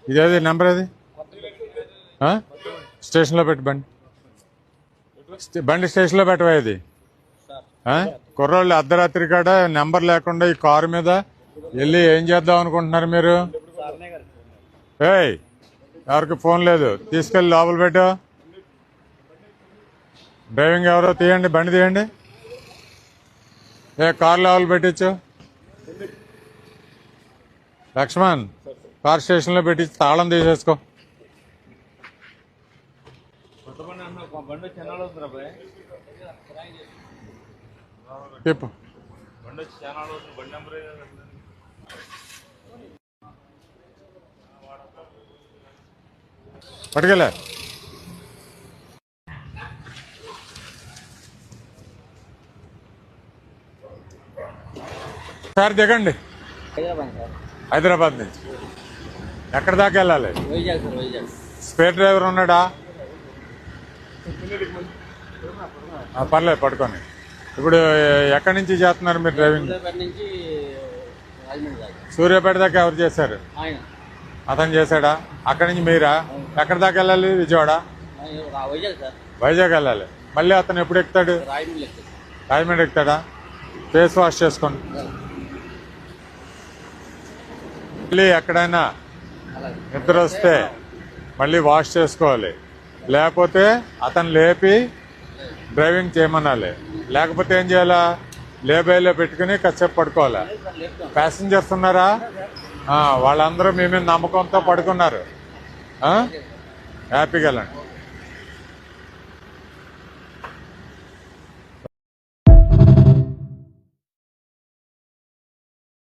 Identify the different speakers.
Speaker 1: ఇదేది నెంబర్ అది స్టేషన్లో పెట్టి బండి స్టేషన్లో పెట్టవా ఇది కుర్రోళ్ళు అర్ధరాత్రి కాడ నెంబర్ లేకుండా ఈ కారు మీద వెళ్ళి ఏం చేద్దాం అనుకుంటున్నారు మీరు? ఏయ్ ఎవరికి ఫోన్ లేదు, తీసుకెళ్ళి లోపల పెట్టు. డ్రైవింగ్ ఎవరో తీయండి, బండి తీయండి. కార్ లోపల పెట్టించు. లక్ష్మణ్ కార్ స్టేషన్లో పెట్టి తాళం తీసేసుకో. చెప్పు పట్టుకెళ్ళా. సార్ దిగండి. హైదరాబాద్ నుంచి ఎక్కడి దాకా వెళ్ళాలి? స్పేర్ డ్రైవర్ ఉన్నాడా? పర్లేదు పట్టుకొని. ఇప్పుడు ఎక్కడి నుంచి చేస్తున్నారు మీరు డ్రైవింగ్? సూర్యాపేట దాకా ఎవరు చేశారు? అతను చేశాడా? అక్కడి నుంచి మీరా? ఎక్కడి దాకా వెళ్ళాలి? విజయవాడ, వైజాగ్ వెళ్ళాలి. మళ్ళీ అతను ఎప్పుడు ఎక్కుతాడు? రాజమండ్రి ఎక్కుతాడా? ఫేస్ వాష్ చేసుకోండి. మళ్ళీ ఎక్కడైనా నిద్ర వస్తే మళ్ళీ వాష్ చేసుకోవాలి. లేకపోతే అతను లేపి డ్రైవింగ్ చేయమనాలి. లేకపోతే ఏం చేయాలా? లేబైలో పెట్టుకుని కాసేపు పడుకోవాలా? ప్యాసింజర్స్ ఉన్నారా? వాళ్ళందరూ మీ మీద నమ్మకంతో పడుకున్నారు. హ్యాపీగా వెళ్ళండి.